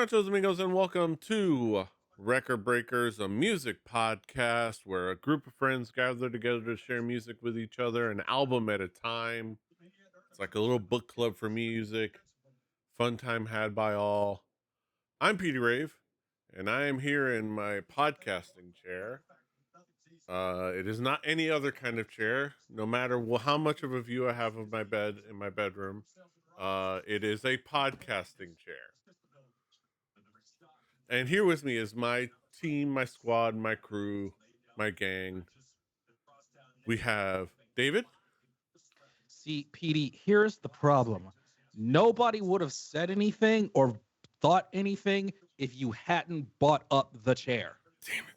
Nachos Amigos, and welcome to Record Breakers, a music podcast where a group of friends gather together to share music with each other, an album at a time. It's like a little book club for music. Fun time had by all. I'm Petey Rave, and I am here in my podcasting chair. It is not any other kind of chair, no matter how much of a view I have of my bed in my bedroom. It is a podcasting chair. And here with me is my team, my squad, my crew, my gang. We have David. See, Petey, here's the problem. Nobody would have said anything or thought anything if you hadn't bought up the chair. Damn it.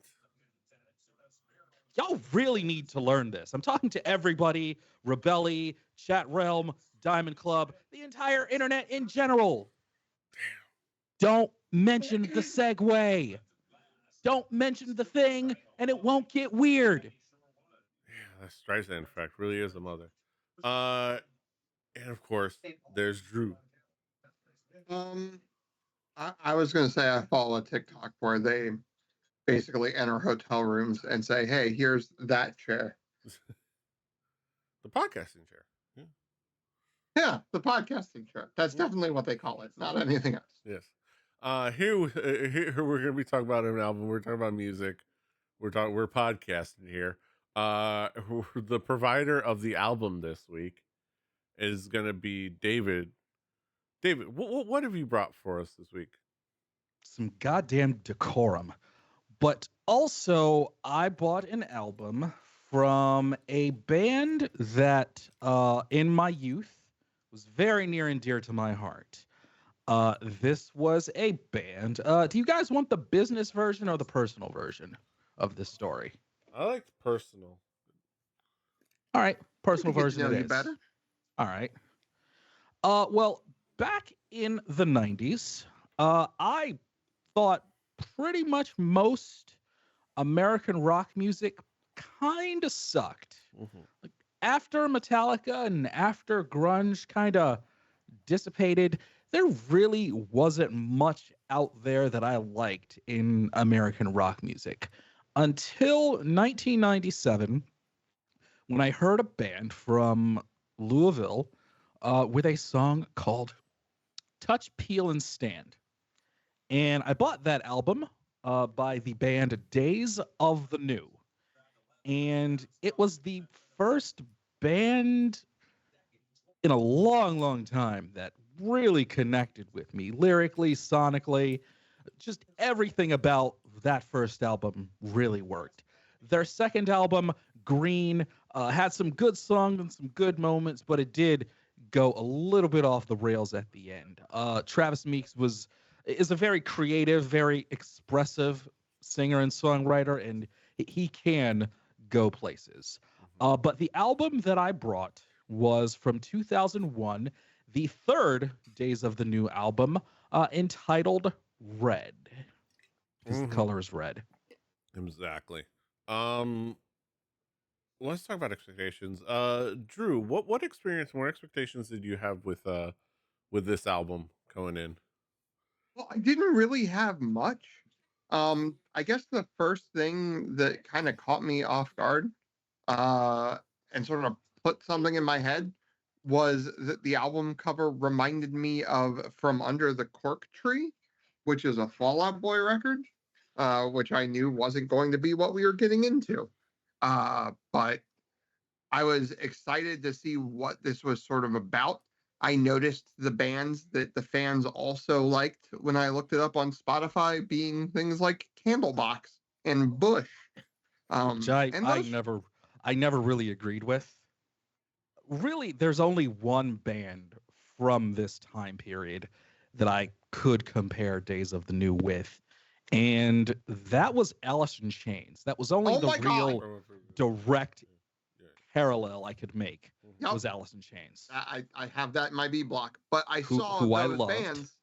Y'all really need to learn this. I'm talking to everybody, Rebelli, Chat Realm, Diamond Club, the entire internet in general. Don't mention the segue. Don't mention the thing, and it won't get weird. Yeah, that Streisand effect really is a mother. And of course, there's Drew. I was going to say I follow a TikTok where they basically enter hotel rooms and say, "Hey, here's that chair." The podcasting chair. Yeah, the podcasting chair. That's definitely what they call it, not anything else. Yes. Here we're going to be talking about an album. We're talking about music. We're podcasting here. The provider of the album this week is going to be David. David, what have you brought for us this week? Some goddamn decorum. But also, I bought an album from a band that in my youth was very near and dear to my heart. This was a band. Do you guys want the business version or the personal version of this story? I liked personal. All right, personal version know it you is. better. All right. Well, back in the 90s, I thought pretty much most American rock music kind of sucked. Mm-hmm. Like, after Metallica and after grunge kind of dissipated, there really wasn't much out there that I liked in American rock music until 1997, when I heard a band from Louisville with a song called Touch, Peel, and Stand. And I bought that album by the band Days of the New. And it was the first band in a long, long time that really connected with me lyrically, sonically. Just everything about that first album really worked. Their second album, Green, had some good songs and some good moments, but it did go a little bit off the rails at the end. Travis Meeks is a very creative, very expressive singer and songwriter, and he can go places. But the album that I brought was from 2001, the third Days of the New album, entitled Red. Because the color is red. Exactly. Let's talk about expectations. Drew, what experience, what expectations did you have with this album going in? Well, I didn't really have much. I guess the first thing that kind of caught me off guard, and sort of put something in my head was that the album cover reminded me of From Under the Cork Tree, which is a Fall Out Boy record, which I knew wasn't going to be what we were getting into. But I was excited to see what this was sort of about. I noticed the bands that the fans also liked when I looked it up on Spotify, being things like Candlebox and Bush. Which I never really agreed with. Really, there's only one band from this time period that I could compare Days of the New with, and that was Alice in Chains. That was only the real direct parallel I could make. Was Alice in Chains. I have that in my B block, but I saw those bands.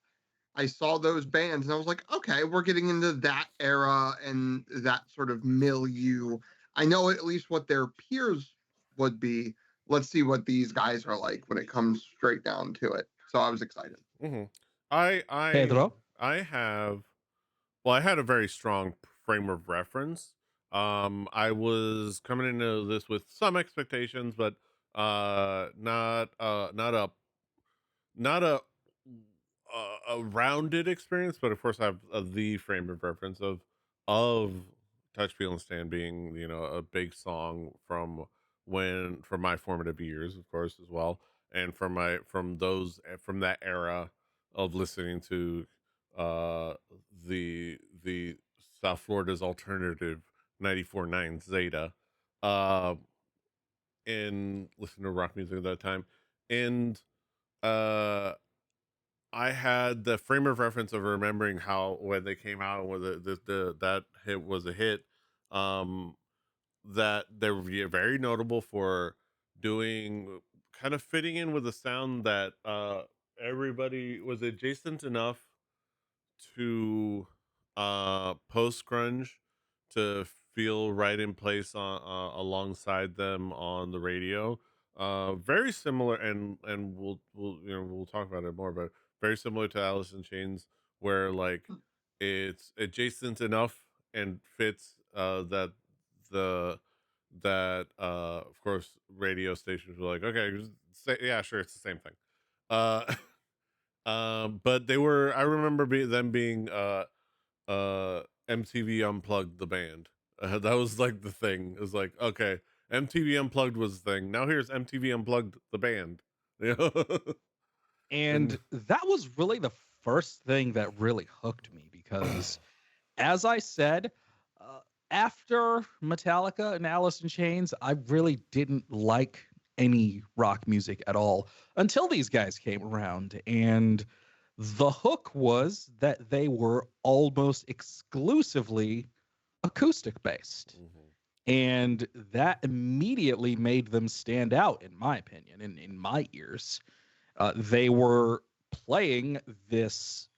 I saw those bands, and I was like, okay, we're getting into that era and that sort of milieu. I know at least what their peers would be. Let's see what these guys are like when it comes straight down to it. So I was excited. Mm-hmm. Pedro? I have, well, I had a very strong frame of reference. I was coming into this with some expectations, but not a rounded experience, but of course I have the frame of reference of Touch Feel and Stand being, a big song from my formative years, of course, as well, and from that era of listening to uh the South Florida's alternative 94.9 Zeta, uh and listening to rock music at that time. And uh I had the frame of reference of remembering how when they came out, when that hit was a hit, um, that they were very notable for doing, kind of fitting in with a sound that everybody was adjacent enough to post grunge to feel right in place on alongside them on the radio. Very similar, and we'll talk about it more, but very similar to Alice in Chains, where like it's adjacent enough and fits that the of course radio stations were like, okay, yeah, sure, it's the same thing. uh but I remember them being MTV Unplugged the band. That was like the thing. It was like, okay, MTV Unplugged was the thing. Now here's MTV Unplugged the band. You know? And And that was really the first thing that really hooked me because, as I said, uh, after Metallica and Alice in Chains, I really didn't like any rock music at all until these guys came around. And the hook was that they were almost exclusively acoustic based. Mhm. And that immediately made them stand out, in my opinion, in my ears. They were playing this,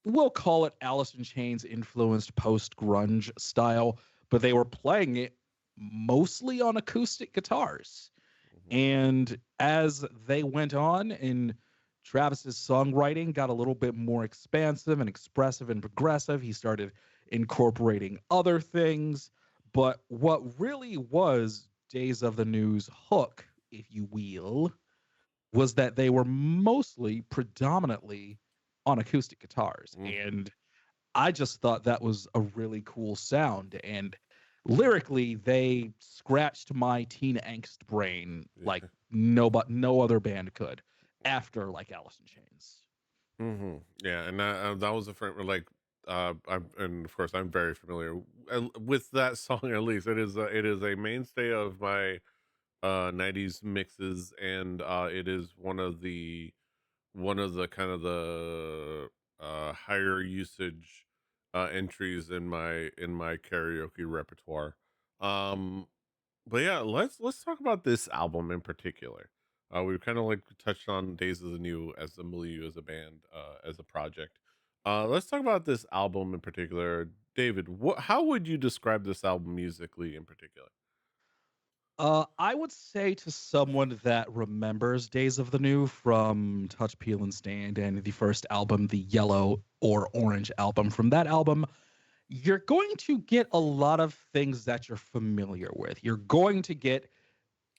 we'll call it Alice in Chains influenced post grunge style, but they were playing it mostly on acoustic guitars. Mhm. And as they went on and Travis's songwriting got a little bit more expansive and expressive and progressive, he started incorporating other things. But what really was Days of the News hook, if you will, was that they were mostly predominantly on acoustic guitars. Mhm. And I just thought that was a really cool sound. And lyrically, they scratched my teen angst brain like Yeah. no other band could after like Alice in Chains. Yeah, and that was a frame where, like, and of course I'm very familiar with that song. At least it is a mainstay of my 90s mixes, and it is one of the kind of the higher usage entries in my karaoke repertoire. Um, but yeah, let's talk about this album in particular. We've kind of like touched on Days of the New as a milieu, as a band, as a project. Let's talk about this album in particular. David, how would you describe this album musically in particular? I would say to someone that remembers Days of the New from Touch, Peel, and Stand and the first album, the Yellow or Orange album, from that album, you're going to get a lot of things that you're familiar with. You're going to get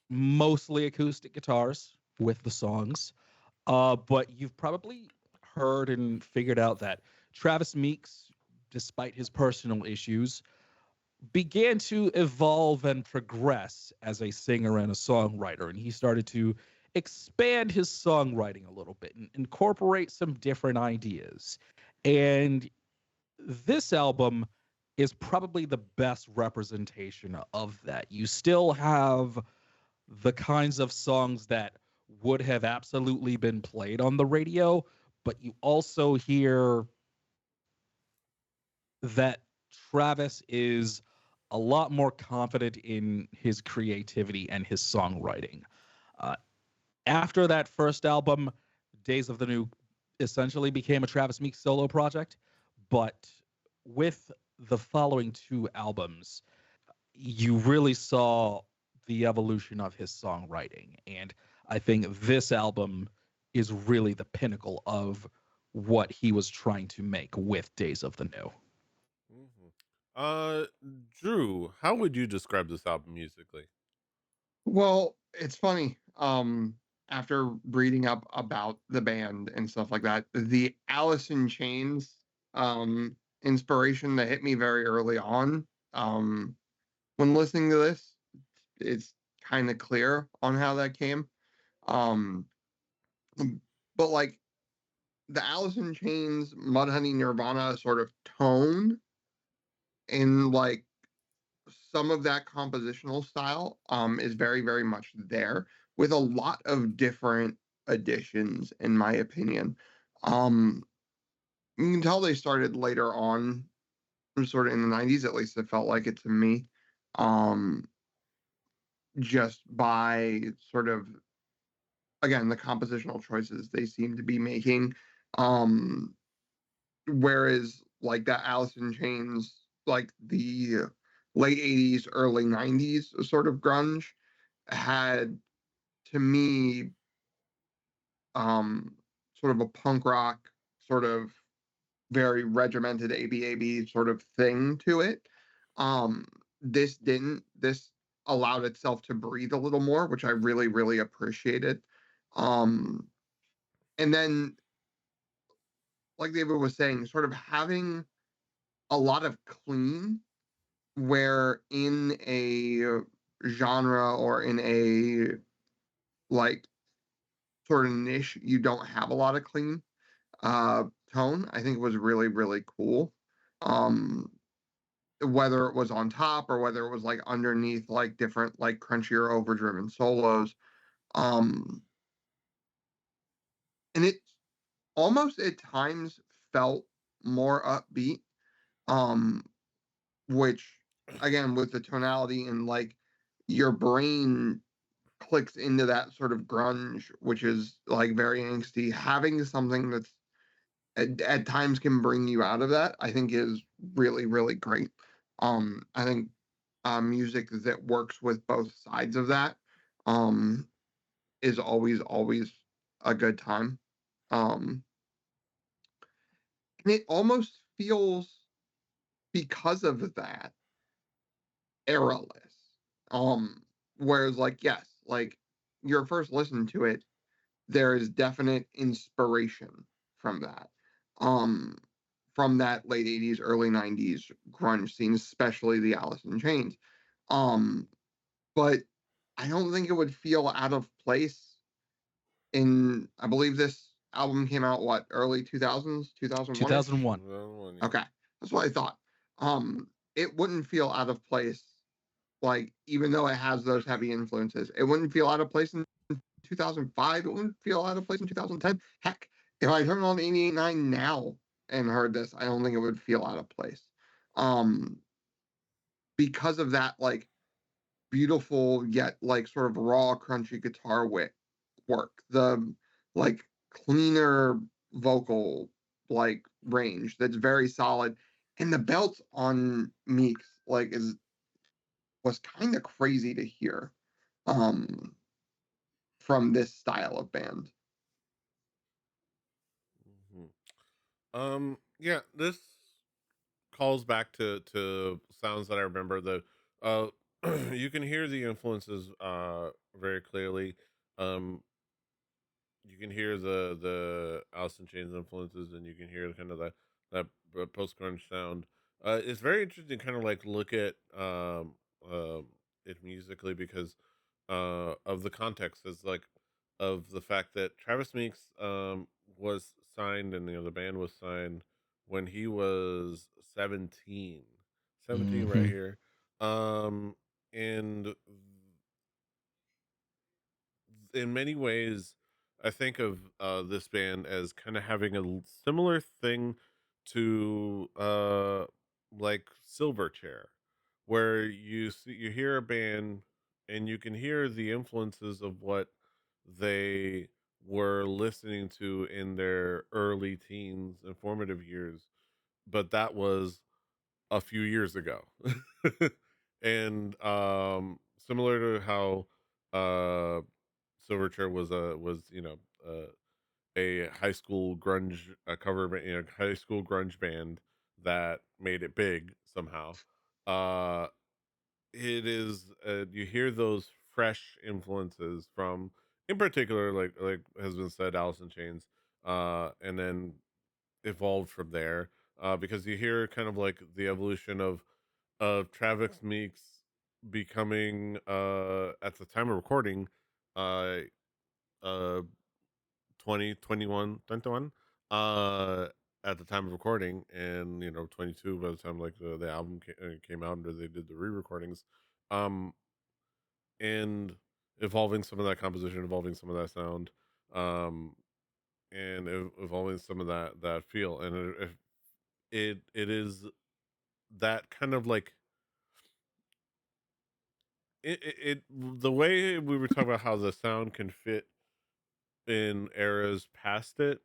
mostly acoustic guitars with the songs, but you've probably heard and figured out that Travis Meeks, despite his personal issues, began to evolve and progress as a singer and a songwriter. And he started to expand his songwriting a little bit and incorporate some different ideas. And this album is probably the best representation of that. You still have the kinds of songs that would have absolutely been played on the radio, but you also hear that Travis is a lot more confident in his creativity and his songwriting. Uh, After that first album, Days of the New essentially became a Travis Meeks solo project, but with the following two albums, you really saw the evolution of his songwriting. And I think this album is really the pinnacle of what he was trying to make with Days of the New. Mhm. Uh, Drew, how would you describe this album musically? Well, it's funny. After reading up about the band and stuff like that, the Alice in Chains inspiration that hit me very early on. When listening to this, it's kind of clear on how that came. Um, but like the Alice in Chains, Mudhoney Nirvana sort of tone and like some of that compositional style is very, very much there with a lot of different additions, in my opinion. Um, you can tell they started later on, sort of in the 90s, at least it felt like it to me. Um, just by sort of, again, the compositional choices they seem to be making. Um, Whereas like that Alice in Chains, like the late 80s, early 90s sort of grunge had to me um sort of a punk rock sort of very regimented ABAB sort of thing to it. Um this didn't. This allowed itself to breathe a little more, which I really, really appreciated. Um and then like David was saying, sort of having a lot of clean where in a genre or in a like sort of niche you don't have a lot of clean tone. I think it was really, really cool. um Whether it was on top or whether it was like underneath like different like crunchier overdriven solos. um and it almost at times felt more upbeat, um which again with the tonality and like your brain clicks into that sort of grunge, which is like very angsty. Having something that's at times can bring you out of that, I think is really, really great. I think music that works with both sides of that um, is always, always a good time. Um, and it almost feels, because of that, eraless. Whereas, like, yes, like your first listen to it, there is definite inspiration from that. Um, from that late 80s, early 90s grunge scene, especially the Alice in Chains. Um, but I don't think it would feel out of place in, I believe this album came out, what, early 2000s, 2001-ish? 2001. Yeah. Okay, that's what I thought. It wouldn't feel out of place, like, even though it has those heavy influences, it wouldn't feel out of place in 2005. It wouldn't feel out of place in 2010. Heck, if I turned on 88.9 now and heard this, I don't think it would feel out of place. Um, because of that, like, beautiful yet like sort of raw, crunchy guitar work, the like cleaner vocal like range that's very solid, and the belt on Meeks like is was kind of crazy to hear um from this style of band. Mhm. Yeah, this calls back to sounds that I remember. The uh, you can hear the influences very clearly. Um, you can hear the Alice in Chains influences, and you can hear kind of that post grunge sound. It's very interesting, kind of like look at it musically because of the context, is like of the fact that Travis Meeks was signed, and the band was signed when he was 17, 17 right Hmm. here. And in many ways, I think of this band as kind of having a similar thing to like Silverchair, where you hear a band and you can hear the influences of what they were listening to in their early teens and formative years, but that was a few years ago. And similar to how uh Silverchair was a high school grunge a cover band, high school grunge band that made it big somehow. Uh, it is you hear those fresh influences from, in particular, like has been said, Alice in Chains, and then evolved from there. Because you hear kind of like the evolution of Travis Meeks becoming at the time of recording uh uh 21 uh at the time of recording, and 22 by the time like the album came out, and they did the re-recordings, um and evolving some of that composition, evolving some of that sound, um and evolving some of that feel, and it is that kind of like the way we were talking about how the sound can fit in eras past it.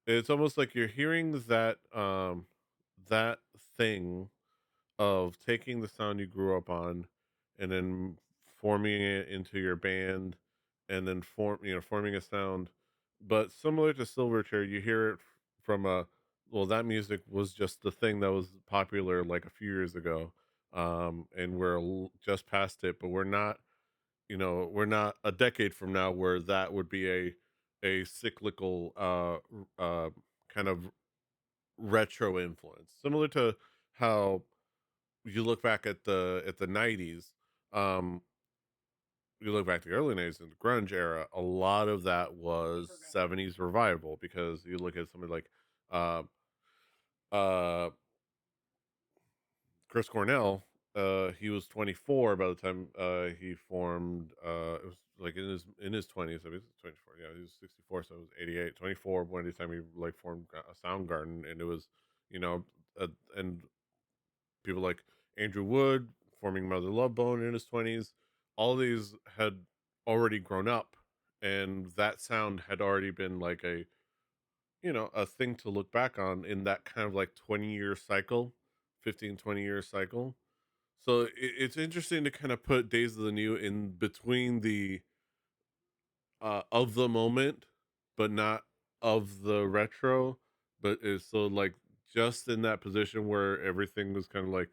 It's almost like you're hearing that thing of taking the sound you grew up on, and then forming it into your band, and then forming a sound. But similar to Silverchair, you hear it from a, well, that music was just the thing that was popular like a few years ago, and we're just past it, but we're not a decade from now where that would be a cyclical kind of retro influence, similar to how you look back at the 90s. um you look back to the early 90s in the grunge era, a lot of that was 70s revival, because you look at somebody like uh uh Chris Cornell. He was 24 by the time he formed. It was like in his 20s. I mean, 24. Yeah, he was 64, so it was 88. 24 by the time he like formed a Soundgarden, and it was, you know, and people like Andrew Wood forming Mother Love Bone in his 20s. All these had already grown up, and that sound had already been like a thing to look back on in that kind of like 20-year cycle, 15-20-year cycle. So it's interesting to kind of put Days of the New in between the of the moment, but not of the retro, but is so like just in that position where everything was kind of like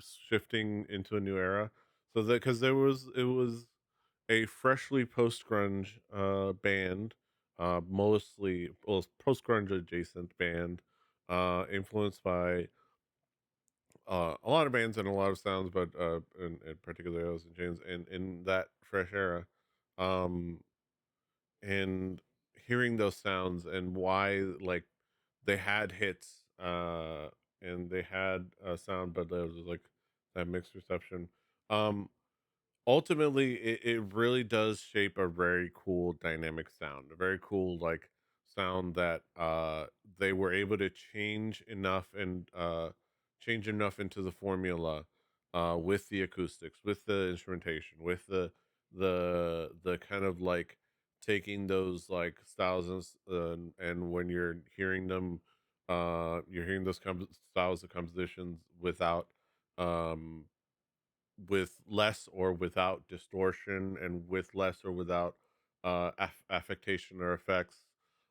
shifting into a new era. So that, because it was a freshly post grunge band, mostly, well, post grunge adjacent band, influenced by a lot of bands and a lot of sounds, but in particular Alice in Chains, and in that fresh era, um, and hearing those sounds and why like they had hits, and they had a sound, but there was like that mixed reception. Um, Ultimately it really does shape a very cool dynamic sound, a very cool like sound that they were able to change enough into the formula, with the acoustics, with the instrumentation, with the kind of like taking those like styles, and when you're hearing those styles of compositions without um with less or without distortion, and with less or without affectation or effects,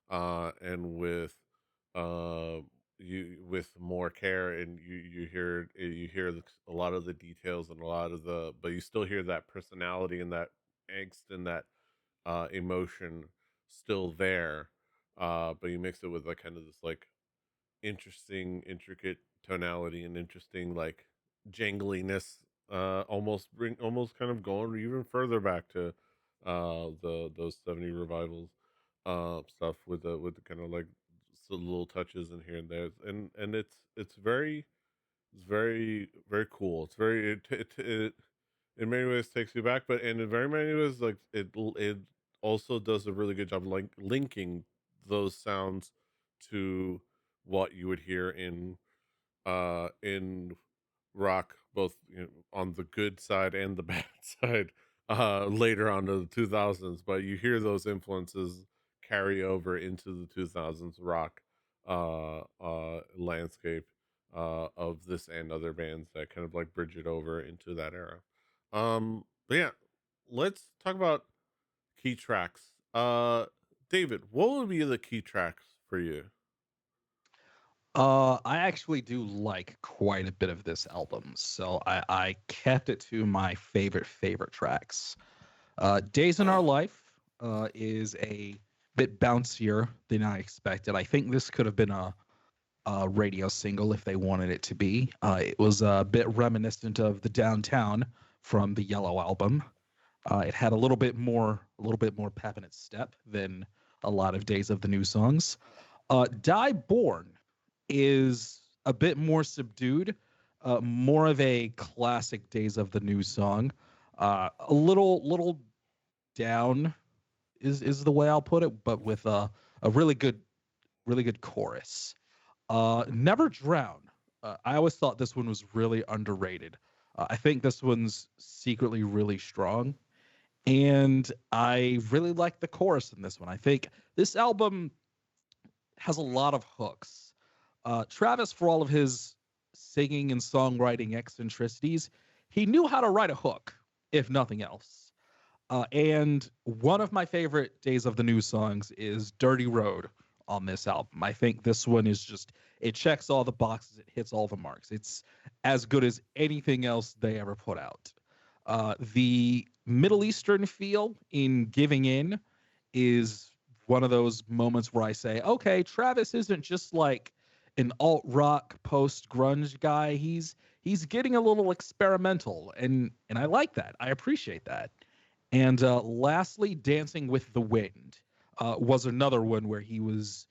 and uh with more care, and you hear a lot of the details, and a lot of the but you still hear that personality and that angst and that emotion still there, but you mix it with like kind of this like interesting, intricate tonality, and interesting like jangliness. Almost kind of going even further back to the those 70 revivals stuff, with the kind of like little touches in here and there, and it's very very cool. It's very it in many ways takes you back, but in very many ways like it also does a really good job like linking those sounds to what you would hear in rock, both on the good side and the bad side, later on to the 2000s, but you hear those influences carry over into the 2000s rock landscape, of this and other bands that kind of like bridge it over into that era. But yeah, let's talk about key tracks. David, what would be the key tracks for you? I actually do like quite a bit of this album, so I kept it to my favorite tracks. Days in Our Life is a bit bouncier than I expected. I think this could have been a radio single if they wanted it to be. It was a bit reminiscent of the Downtown from the Yellow album. It had a little bit more pep in its step than a lot of Days of the New songs. Die Born is a bit more subdued, more of a classic Days of the New song. A little down is the way I'll put it, but with a really good chorus. Never Drown. I always thought this one was really underrated. I think this one's secretly really strong, and I really like the chorus in this one. I think this album has a lot of hooks. Travis, for all of his singing and songwriting eccentricities, he knew how to write a hook, if nothing else. And one of my favorite Days of the New songs is Dirty Road on this album. I think this one is just, it checks all the boxes, it hits all the marks. It's as good as anything else they ever put out. The Middle Eastern feel in Giving In is one of those moments where I say, okay, Travis isn't just like an alt rock post grunge guy. He's getting a little experimental, and I like that. I appreciate that. And lastly, Dancing with the Wind was another one where he was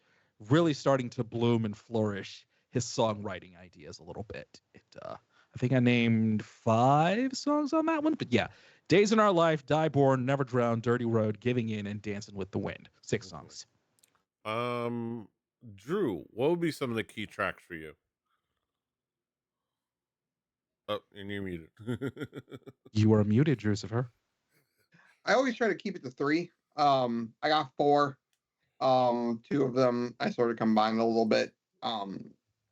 really starting to bloom and flourish his songwriting ideas a little bit. I think I named 5 songs on that one, but yeah, Days in Our Life, Die Born, Never Drown, Dirty Road, Giving In, and Dancing with the Wind. 6 songs. Um, Drew, what would be some of the key tracks for you? Oh, and you're muted. You are muted, Drusifer. I always try to keep it to 3. I got 4. 2 of them I sort of combined a little bit. I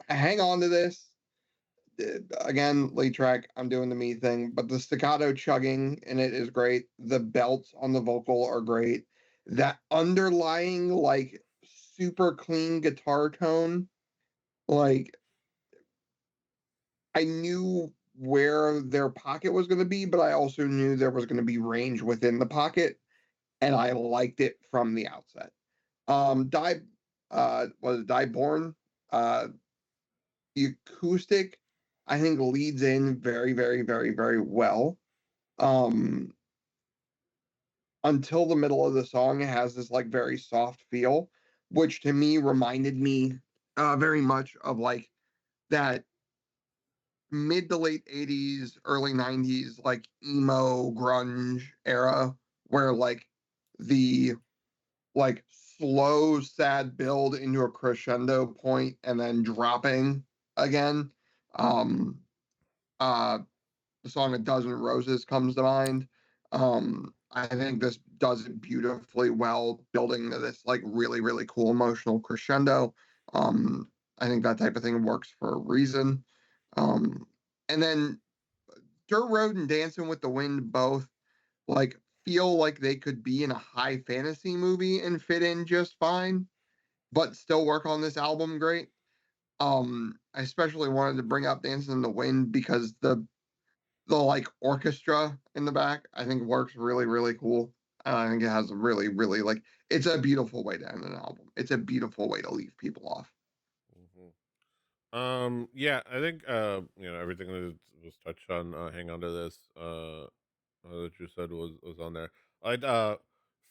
hang on to this. Again, lead track, I'm doing the me thing, but the staccato chugging in it is great. The belts on the vocal are great. That underlying, like, super clean guitar tone, like, I knew where their pocket was going to be, but I also knew there was going to be range within the pocket, and I liked it from the outset. Die, was it Die Born? Uh, the acoustic, I think, leads in very, very, very, very well. Um, until the middle of the song, it has this like very soft feel, which to me reminded me very much of like that mid to late 80s, early 90s, like emo grunge era where like the like slow, sad build into a crescendo point and then dropping again. Um, uh, the song "A Dozen Roses" comes to mind. I think this does it beautifully well, building to this like really, really cool emotional crescendo. Um, I think that type of thing works for a reason. Um, and then Dirt Road and Dancing with the Wind both like feel like they could be in a high fantasy movie and fit in just fine, but still work on this album great. I especially wanted to bring up Dancing in the Wind because the like orchestra in the back I think works really, really cool. I think it has a really, really like it's a beautiful way to end an album. It's a beautiful way to leave people off. Yeah, I think everything that was touched on. Hang on to this. That you said was on there. I'd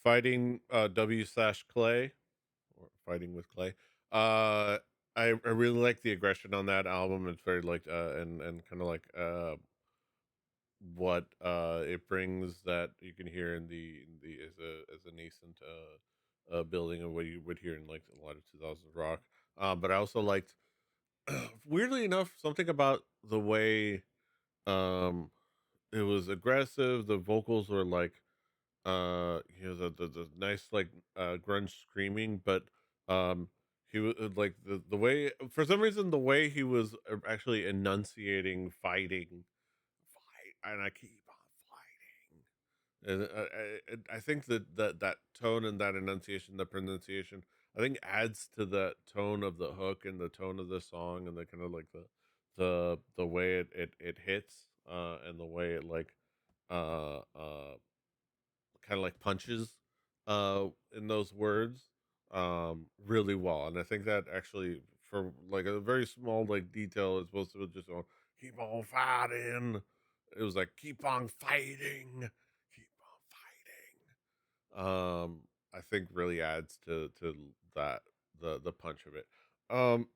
fighting W slash Clay or fighting with Clay. Uh, I really like the aggression on that album. It's very like and kind of like what it brings that you can hear in the as a nascent building of what you would hear in like a lot of 2000s rock. But I also liked weirdly enough something about the way um it was aggressive. The vocals were like the nice like grunge screaming, but um he was like the way for some reason the way he was actually enunciating fighting fight and I keep on fighting And I think that tone and that enunciation, the pronunciation, I think adds to the tone of the hook and the tone of the song and the kind of like the way it hits, and the way it like kind of like punches in those words really well. And I think that actually, for like a very small like detail, is supposed to just go, keep on fighting. It was like, keep on fighting, keep on fighting. I think really adds to that, the punch of it. um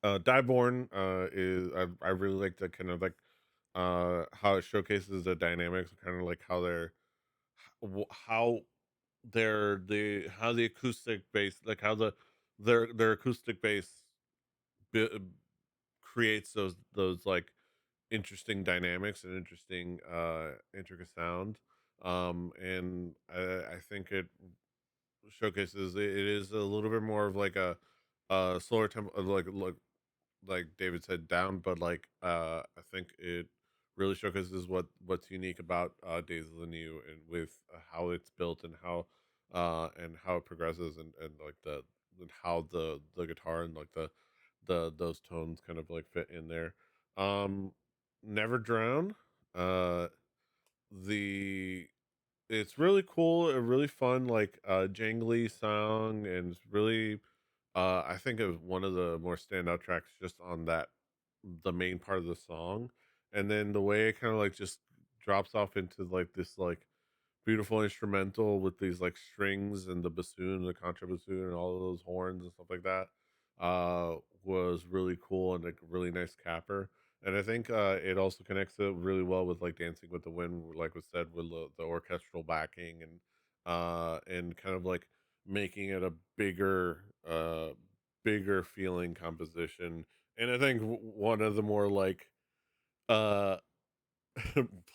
Dieborn is, I really like the kind of like how it showcases the dynamics, kind of like how how how the acoustic bass, like how their acoustic bass bi- creates those like interesting dynamics and interesting intricate sound. And I think it showcases it is a little bit more of like a slower tempo, like David said, down, but like I think it really showcases what's unique about Days of the New, and with how it's built and how it progresses, and like and how the guitar and like the those tones kind of like fit in there. Um Never Drown. Uh the It's really cool, a really fun, like jangly song, and it's really I think it was one of the more standout tracks just on that, the main part of the song. And then the way it kind of like just drops off into like this like beautiful instrumental with these like strings and the bassoon, the contrabassoon, and all of those horns and stuff like that, uh, was really cool and like really nice capper. And I think it also connects it really well with like Dancing with the Wind, like was said, with the orchestral backing, and kind of like making it a bigger feeling composition. And I think one of the more like uh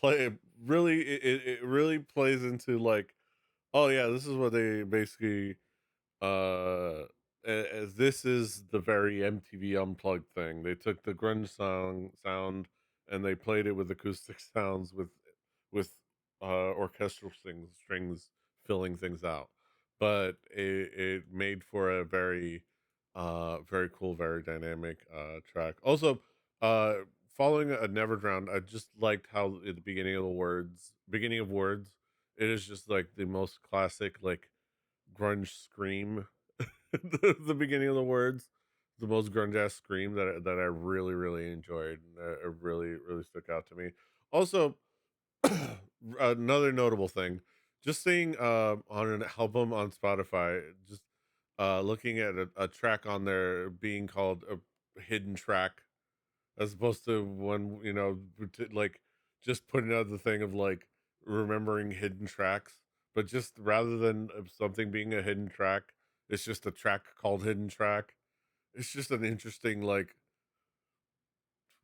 play really it really plays into like, oh yeah, this is what they basically as this is the very MTV Unplugged thing. They took the grunge sound and they played it with acoustic sounds, with orchestral strings filling things out. But it made for a very cool, very dynamic track. Also, uh following a Never Drowned, I just liked how at the beginning of words, it is just like the most classic like grunge scream. The beginning of the words, the most grunge ass scream that I really really enjoyed, and it really stuck out to me. Also, another notable thing, just seeing on an album on Spotify, just looking at a track on there being called a hidden track, as opposed to when, like just putting out the thing of like remembering hidden tracks, but just rather than something being a hidden track, it's just a track called hidden track. It's just an interesting like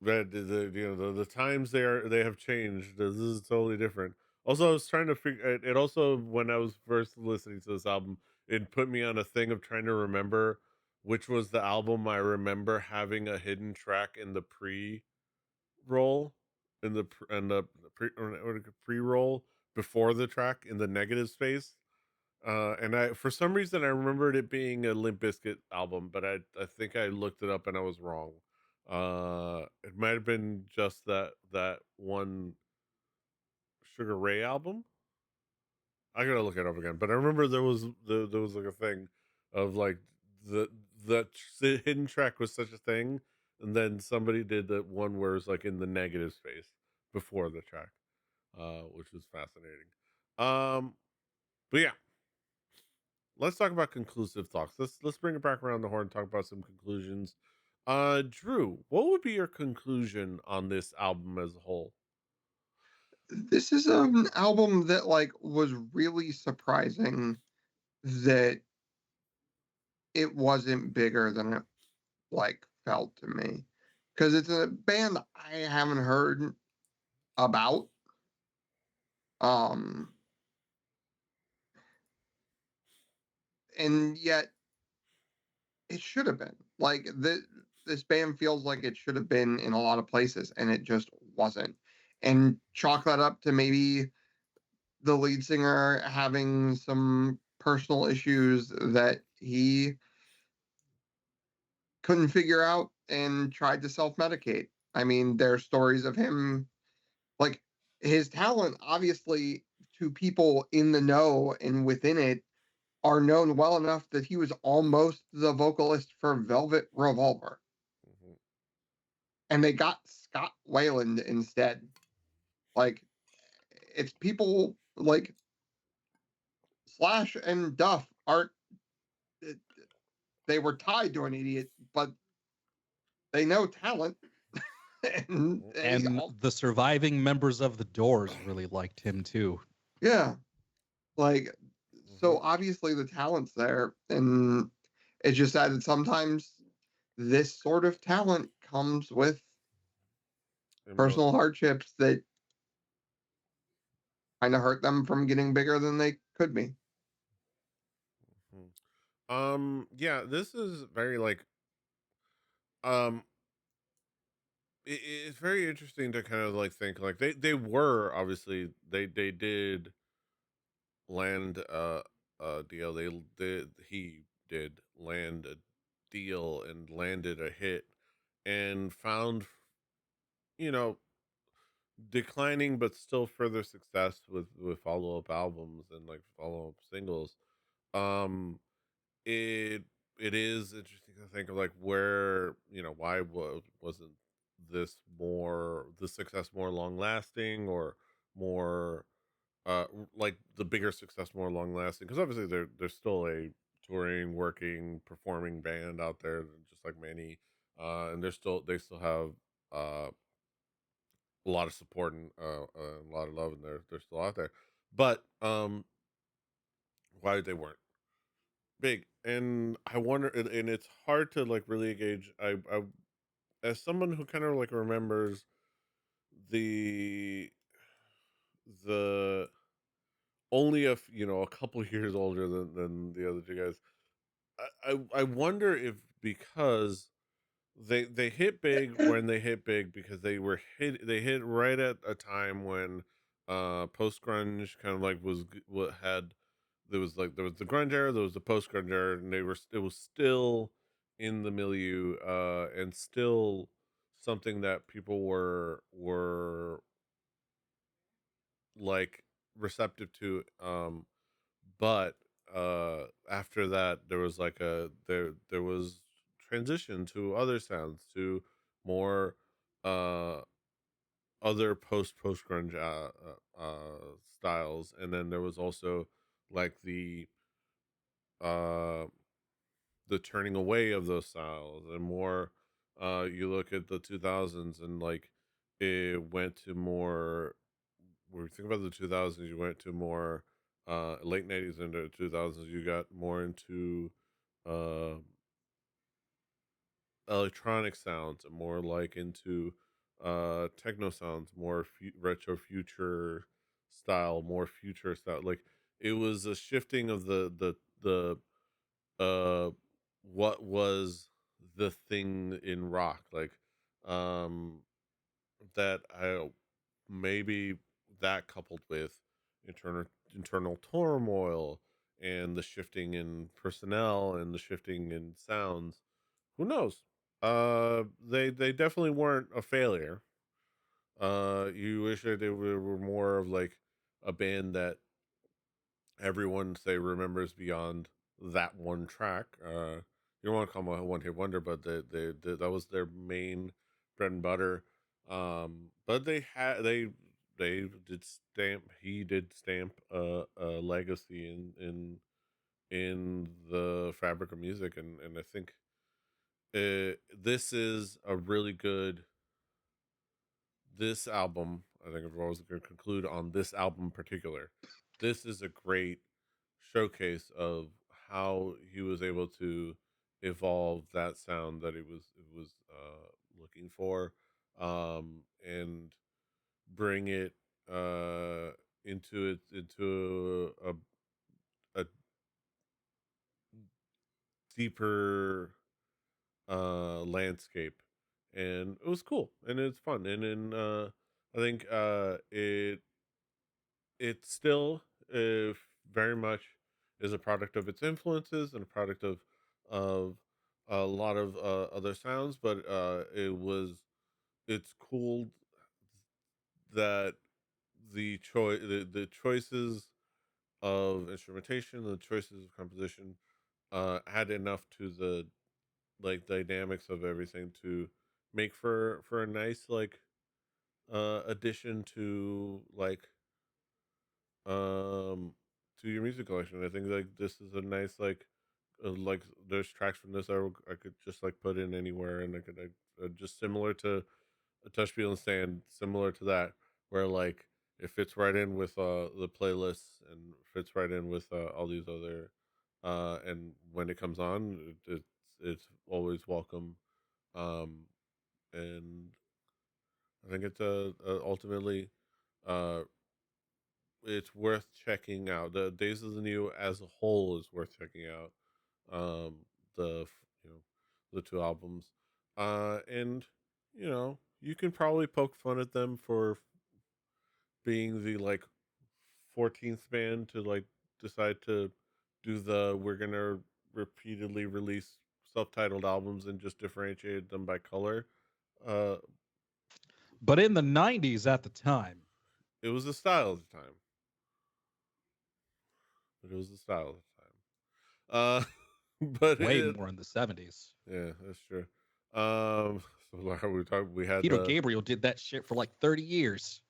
that the times they have changed. This is totally different. Also, I was trying to figure it also, when I was first listening to this album, it put me on a thing of trying to remember which was the album I remember having a hidden track in the roll, in the pre roll before the track in the negative space. And I, for some reason, I remembered it being a Limp Bizkit album, but I think I looked it up and I was wrong. It might have been just that one Sugar Ray album. I gotta look it up again, but I remember there was like a thing of like the the hidden track was such a thing, and then somebody did that one where it's like in the negative space before the track, which was fascinating. Um, but yeah, let's talk about conclusive thoughts. Let's bring it back around the horn and talk about some conclusions. Drew, what would be your conclusion on this album as a whole? This is an album that like was really surprising that it wasn't bigger than it like felt to me, because it's a band I haven't heard about. Um, and yet it should have been like this band feels like it should have been in a lot of places, and it just wasn't. And chalk that up to maybe the lead singer having some personal issues that he couldn't figure out and tried to self-medicate. I mean, there are stories of him, like, his talent, obviously, to people in the know and within it, are known well enough that he was almost the vocalist for Velvet Revolver, Mhm. and they got Scott Weiland instead. Like, it's people like Slash and Duff aren't, they were tied to an idiot, but they know talent. And they And all, the surviving members of the Doors really liked him too. yeah, like, so Mhm. obviously the talent's there, and it's just that sometimes this sort of talent comes with And personal hardships that kind of hurt them from getting bigger than they could be. Mhm. Yeah, this is very like um it's very interesting to kind of like think like they were obviously they did land a deal. He did land a deal and landed a hit and found, you know, declining but still further success with follow-up albums and like follow-up singles. um it it is interesting to think of like where, you know, why wasn't this success more long lasting or more like the bigger success more long lasting, because obviously there's still a touring, working, performing band out there just like many, and they still have uh a lot of support and a lot of love, and they're still out there. But why they weren't big, and I wonder, and it's hard to like really gauge. I as someone who kind of like remembers the the only you know, a couple years older than the other two guys. I wonder if because they hit big when they hit big because they hit right at a time when post grunge kind of like was what had there was like there was the grunge era, there was the post grunge era, and it was still in the milieu, and still something that people were like receptive to. But after that there was like there was transition to other sounds, to more uh other post grunge styles, and then there was also like uh the turning away of those styles and more. You look at the 2000s and like it went to more, when you think about the 2000s, you went to more late 90s into 2000s, you got more into uh electronic sounds and more like into techno sounds, more retro future style, more future style. Like it was a shifting of the what was the thing in rock, like um that I maybe that coupled with internal internal turmoil and the shifting in personnel and the shifting in sounds, who knows. They definitely weren't a failure. You wish that they were more of like a band that everyone say remembers beyond that one track. You don't want to call them a one hit wonder, but that was their main bread and butter. But they did stamp he did stamp a legacy in the fabric of music, and I think this is a really good, this album. I think if I was going to conclude on this album in particular, this is a great showcase of how he was able to evolve that sound that it was looking for, and bring it into a deeper landscape, and it was cool and it's fun, and then I think it it still very much is a product of its influences and a product of a lot of other sounds, but it's cool that the choices of instrumentation, the choices of composition, add enough to the like dynamics of everything to make for a nice like addition to um to your music collection. I think like this is a nice like there's tracks from this I could just like put in anywhere, and I could just similar to a touch feel and stand, similar to that, where like it fits right in with the playlists and fits right in with all these other and when it comes on it's always welcome. um and I think it's ultimately uh it's worth checking out. The Days of the New as a whole is worth checking out. Um, you know the two albums, and you can probably poke fun at them for being the like 14th band to like decide to do the we're gonna repeatedly release self-titled albums and just differentiate them by color. Uh, But in the 90s at the time, it was the style at the time. But it was the style at the time. But way more in the 70s. yeah, that's true. So like we talked, we had Peter the Gabriel did that shit for like 30 years.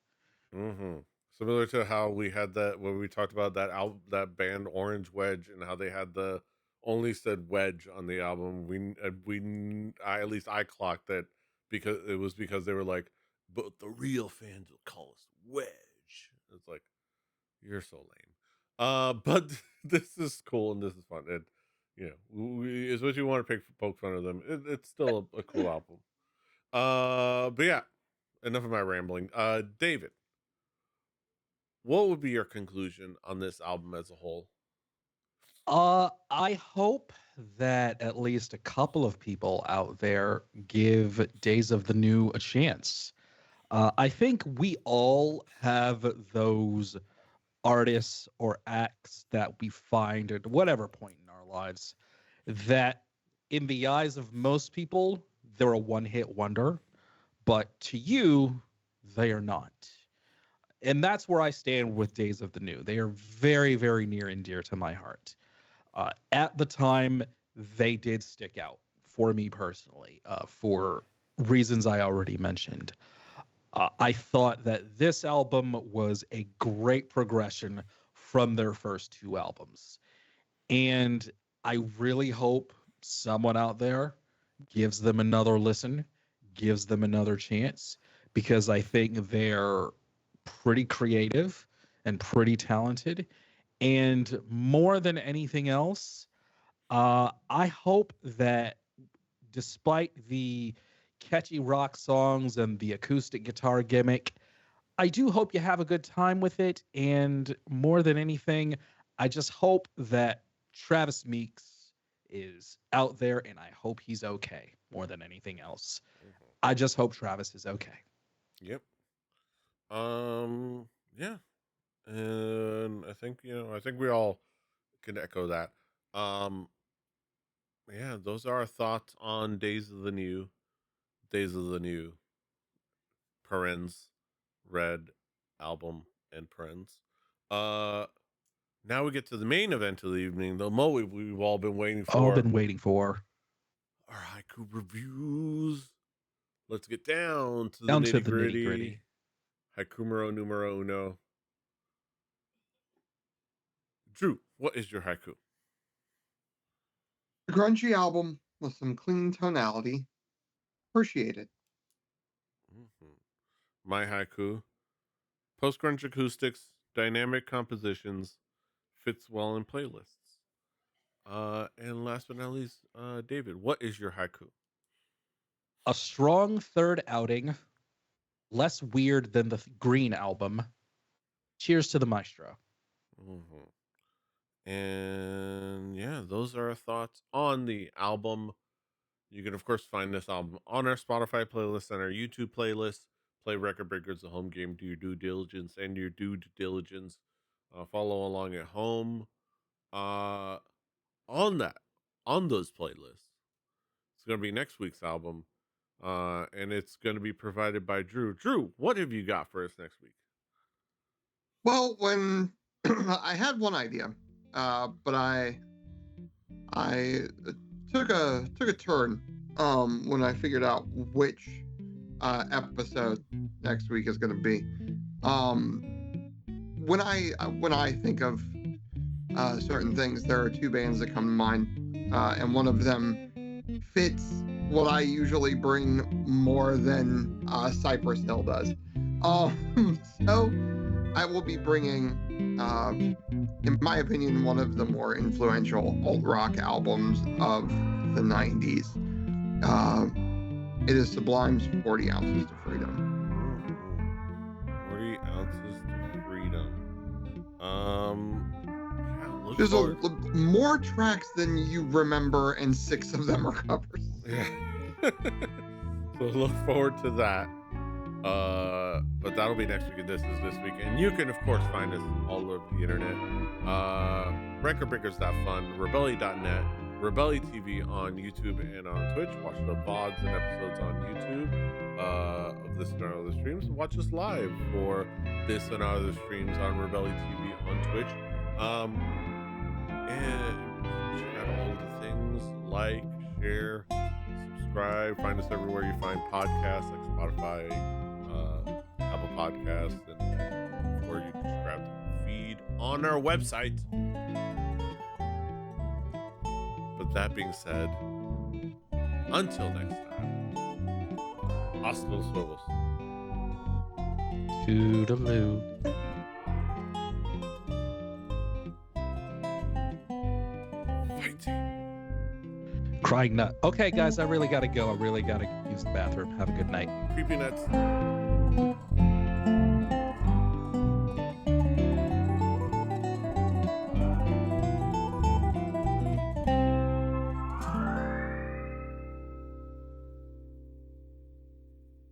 hmm similar to how we had that when we talked about that band Orange Wedge and how they had the only said Wedge on the album. I at least I clocked that because it was because they were like, but the real fans will call us Wedge. It's like you're so lame. But this is cool and this is fun. And as much as you want to poke fun of them, it's still a cool album. But yeah, enough of my rambling. David, what would be your conclusion on this album as a whole? I hope that at least a couple of people out there give Days of the New a chance. I think we all have those artists or acts that we find at whatever point in our lives that, in the eyes of most people, they're a one hit wonder, but to you, they are not. And that's where I stand with Days of the New. They are very, very near and dear to my heart. At the time, they did stick out for me personally, for reasons I already mentioned. I thought that this album was a great progression from their first two albums. And I really hope someone out there gives them another listen, gives them another chance, because I think they're pretty creative and pretty talented. And more than anything else, I hope that despite the catchy rock songs and the acoustic guitar gimmick, I do hope you have a good time with it. And more than anything, I just hope that Travis Meeks is out there and I hope he's okay more than anything else. Mhm. I just hope Travis is okay. Yep. Yeah, and I think we all can echo that. Um, yeah, those are our thoughts on Days of the New, parens, red album, and parens. Uh, Now we get to the main event of the evening, the moment we've all been waiting All for, been waiting for. our haiku reviews. Let's get down to the Down to nitty the nitty gritty. gritty. Haikumero numero uno. Drew, what is your haiku? A grungy album with some clean tonality. Appreciate it. Mm-hmm. My haiku: post grunge acoustics, dynamic compositions, fits well in playlists. And last but not least, David, what is your haiku? A strong third outing, less weird than the Green album. Cheers to the maestro. Mm-hmm. And yeah, those are our thoughts on the album. You can, of course, find this album on our Spotify playlist and our YouTube playlist, play Record Breakers, the home game. Do your due diligence and your due diligence. Follow along at home. On those playlists, it's going to be next week's album. And it's going to be provided by Drew. Drew, what have you got for us next week? Well, when I had one idea, but I took a turn when I figured out which episode next week is going to be. When I think of certain things, there are two bands that come to mind, and one of them fits what I usually bring more than Cypress Hill does. So I will be bringing, in my opinion, one of the more influential alt rock albums of the 90s. It is Sublime's 40 Ounces to Freedom. 40 Ounces to Freedom. There's more tracks than you remember, and 6 of them are covers. Yeah. So look forward to that. But that'll be next week, and this is this week. And you can, of course, find us all over the internet. Recordbreakers.fun, rebelli.net, Rebelli TV on YouTube and on Twitch. Watch the VODs and episodes on YouTube of this and our other streams. And watch us live for this and our other streams on Rebelli TV on Twitch. And check out all the things, like, share, subscribe. Find us everywhere you find podcasts, like Spotify, Apple Podcasts, and where you can subscribe to the feed on our website. But that being said, until next time, hasta los huevos. Toodaloo. Crying nut. Okay, guys, I really got to go. I really got to use the bathroom. Have a good night. Creepy nuts.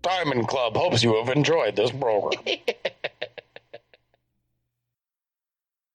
Diamond Club hopes you have enjoyed this program.